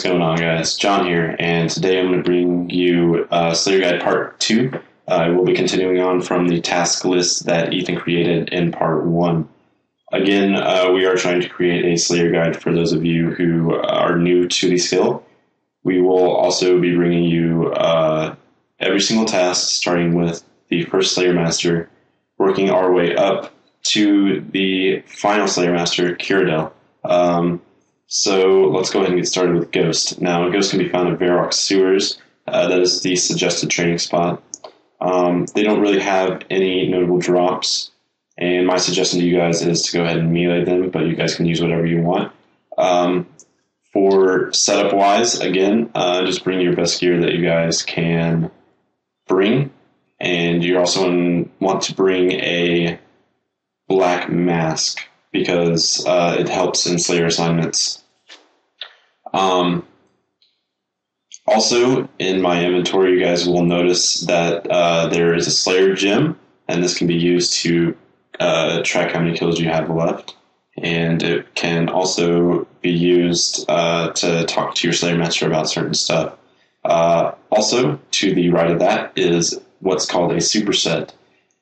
what's going on, guys? John here, and today I'm going to bring you Slayer Guide Part 2. We'll be continuing on from the task list that Ethan created in Part 1. Again, we are trying to create a Slayer Guide for those of you who are new to the skill. We will also be bringing you every single task, starting with the first Slayer Master, working our way up to the final Slayer Master, Turael. So let's go ahead and get started with Ghost. Now, Ghost can be found in Varrock's sewers. That is the suggested training spot. They don't really have any notable drops, and my suggestion to you guys is to go ahead and melee them, but you guys can use whatever you want. For setup-wise, again, just bring your best gear that you guys can bring, and you also want to bring a black mask because it helps in Slayer assignments. Also, in my inventory, you guys will notice that there is a Slayer gem, and this can be used to track how many kills you have left. And it can also be used to talk to your Slayer Master about certain stuff. Also, to the right of that is what's called a superset.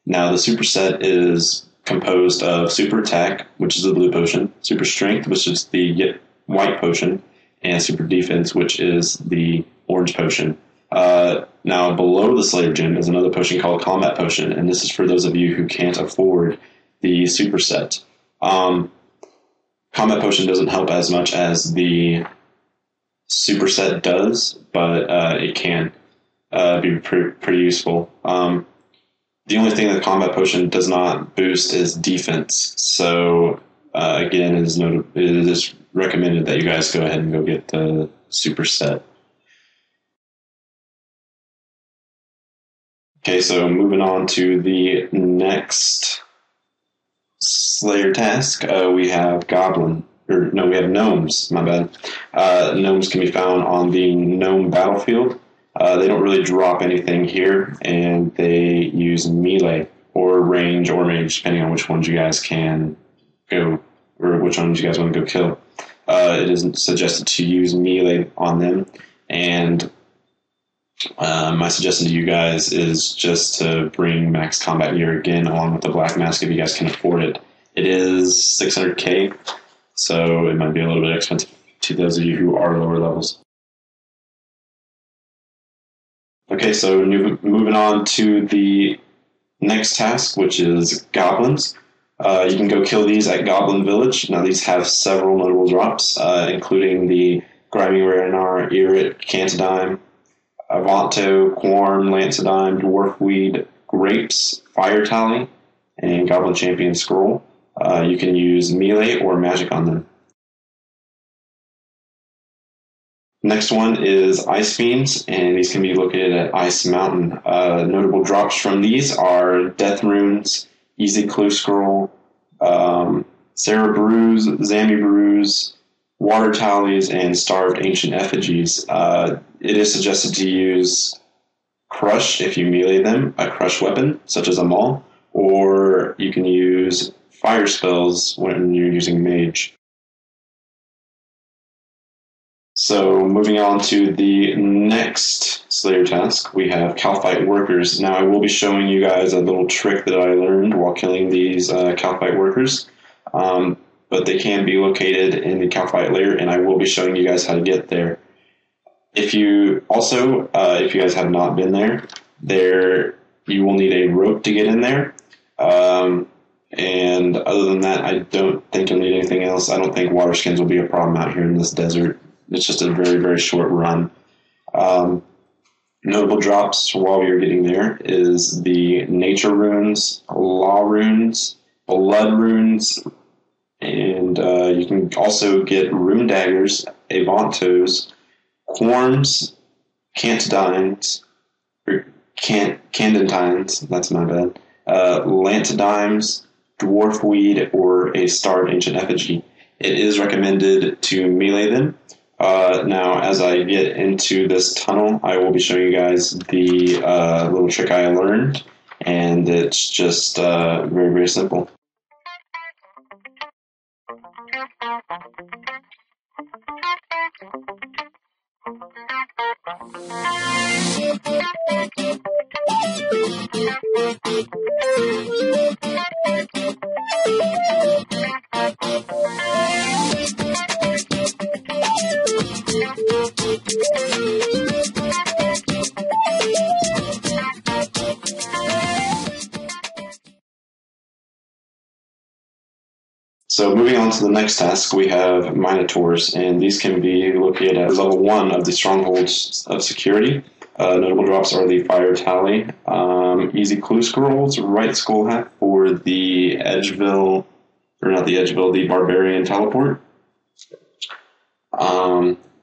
Now, the superset is composed of Super Attack, which is the blue potion, Super Strength, which is the white potion, and Super Defense, which is the orange potion. Now, below the Slayer Gem is another potion called Combat Potion, and this is for those of you who can't afford the superset. Combat Potion doesn't help as much as the superset does, but it can be pretty useful. The only thing that Combat Potion does not boost is defense. So, again, it is recommended that you guys go ahead and go get the superset. Okay, so moving on to the next Slayer task, we have we have gnomes, my bad. Gnomes can be found on the gnome battlefield. They don't really drop anything here, and they use melee or range or mage, depending on which ones you guys can go, or which ones you guys want to go kill. It is suggested to use melee on them, and my suggestion to you guys is just to bring max combat gear again, along with the black mask if you guys can afford it. It is 600k, so it might be a little bit expensive to those of you who are lower levels. Okay, so moving on to the next task, which is goblins. You can go kill these at Goblin Village. Now, these have several notable drops, including the Grimy Rarenar, Irit, Cantadime, Avanto, Quarm, Lancedime, Dwarfweed, Grapes, Fire Tally, and Goblin Champion Scroll. You can use melee or magic on them. Next one is Ice Fiends, and these can be located at Ice Mountain. Notable drops from these are Death Runes, Easy Clue Scroll, Sarah Brews, Zammy Brews, Water Tallies, and Starved Ancient Effigies. It is suggested to use Crush if you melee them, a Crush weapon, such as a Maul, or you can use Fire spells when you're using Mage. So moving on to the next Slayer task, we have Kalphite Workers. Now I will be showing you guys a little trick that I learned while killing these Kalphite Workers, but they can be located in the Kalphite layer, and I will be showing you guys how to get there. If you guys have not been there, you will need a rope to get in there. And other than that, I don't think you'll need anything else. I don't think water skins will be a problem out here in this desert. It's just a very, very short run. Notable drops while you're getting there is the Nature Runes, Law Runes, Blood Runes, and you can also get Rune Daggers, Avantos, Quarms, Cantadines, or Candentines, that's my bad, Lantadimes, Dwarfweed, or a Starved Ancient Effigy. It is recommended to melee them. Now, as I get into this tunnel, I will be showing you guys the little trick I learned, and it's just very, very simple. So moving on to the next task, we have Minotaurs, and these can be located at level 1 of the Strongholds of Security. Notable drops are the Fire Tally, Easy Clue Scrolls, Right Skull Hat for the the Barbarian Teleport.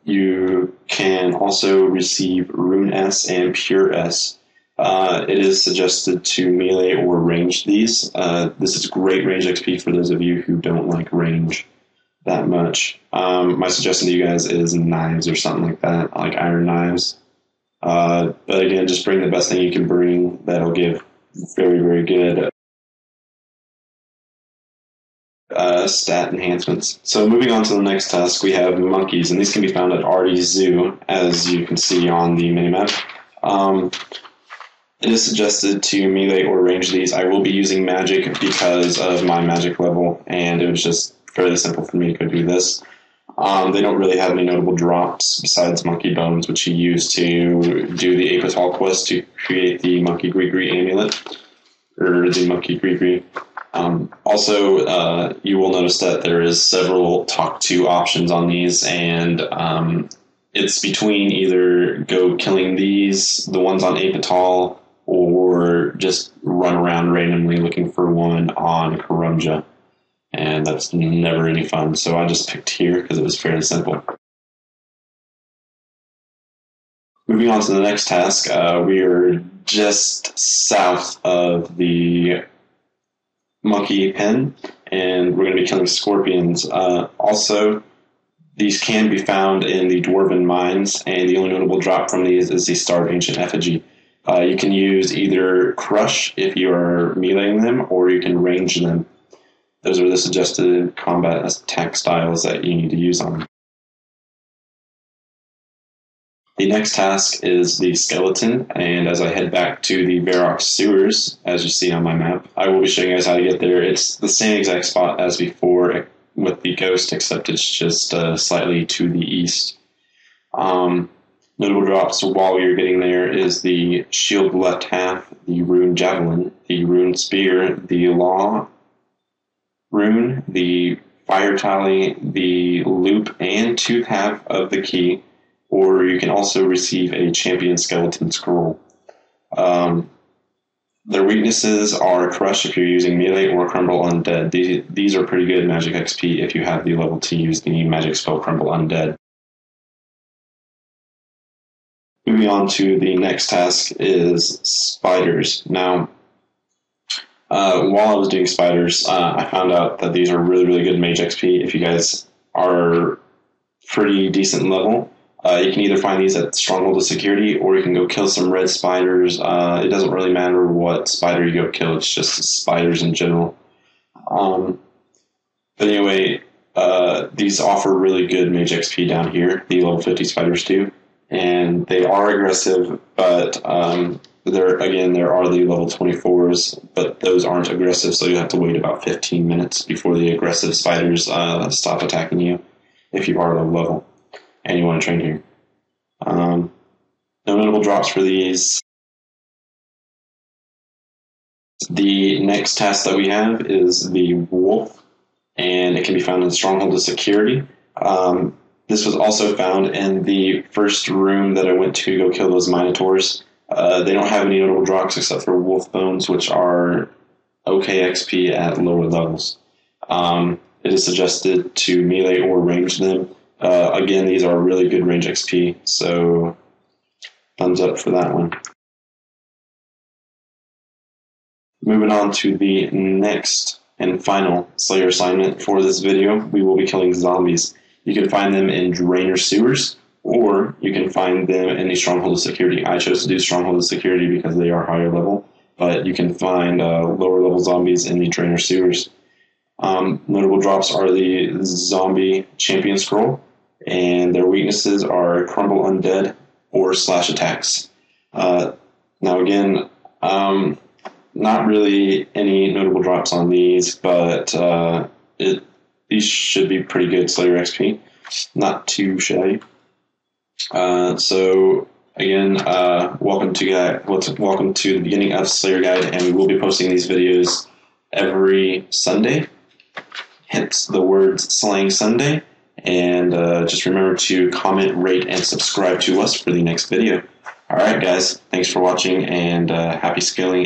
You can also receive Rune S and Pure S. It is suggested to melee or range these. This is great range XP for those of you who don't like range that much. My suggestion to you guys is knives or something like that, like iron knives. But again, just bring the best thing you can bring. That'll give very, very good stat enhancements. So moving on to the next task, we have monkeys, and these can be found at Artie's Zoo, as you can see on the minimap. It is suggested to melee or range these. I will be using magic because of my magic level, and it was just fairly simple for me to go do this. They don't really have any notable drops besides monkey bones, which you use to do the Ep.2 quest to create the monkey gree amulet, or the monkey gree. Also, you will notice that there is several talk to options on these, and it's between either go killing these, the ones on Ep.2, or just run around randomly looking for one on Karumja. And that's never any fun, so I just picked here because it was fairly simple. Moving on to the next task, we are just south of the monkey pen, and we're going to be killing scorpions. Also, these can be found in the Dwarven Mines, and the only notable drop from these is the Starved Ancient Effigy. You can use either Crush if you are meleeing them, or you can range them. Those are the suggested combat attack styles that you need to use on them. The next task is the skeleton, and as I head back to the Varrock sewers, as you see on my map, I will be showing you guys how to get there. It's the same exact spot as before with the ghost, except it's just slightly to the east. Notable drops while you're getting there is the shield left half, the rune javelin, the rune spear, the law rune, the fire tally, the loop and tooth half of the key, or you can also receive a champion skeleton scroll. Their weaknesses are Crush if you're using melee, or Crumble Undead. These are pretty good magic XP if you have the level to use the magic spell Crumble Undead. Moving on to the next task is spiders. Now, while I was doing spiders, I found out that these are really, really good mage XP if you guys are pretty decent level. You can either find these at Stronghold of Security, or you can go kill some red spiders. It doesn't really matter what spider you go kill, it's just spiders in general. But anyway, these offer really good mage XP down here, the level 50 spiders do. And they are aggressive, but there are the level 24s, but those aren't aggressive, so you have to wait about 15 minutes before the aggressive spiders stop attacking you if you are low level and you want to train here. No notable drops for these. The next task that we have is the wolf, and it can be found in Stronghold of Security. This was also found in the first room that I went to go kill those Minotaurs. They don't have any notable drops except for wolf bones, which are okay XP at lower levels. It is suggested to melee or range them. Again, these are really good range XP, so thumbs up for that one. Moving on to the next and final Slayer assignment for this video, we will be killing zombies. You can find them in Drainer Sewers, or you can find them in the Stronghold of Security. I chose to do Stronghold of Security because they are higher level, but you can find lower level zombies in the Drainer Sewers. Notable drops are the Zombie Champion Scroll, and their weaknesses are Crumble Undead or Slash Attacks. Now again, not really any notable drops on these, but these should be pretty good Slayer XP. Not too shabby. So again, welcome to the beginning of Slayer Guide, and we will be posting these videos every Sunday. Hence the words Slaying Sunday. And just remember to comment, rate, and subscribe to us for the next video. All right, guys. Thanks for watching, and happy scaling.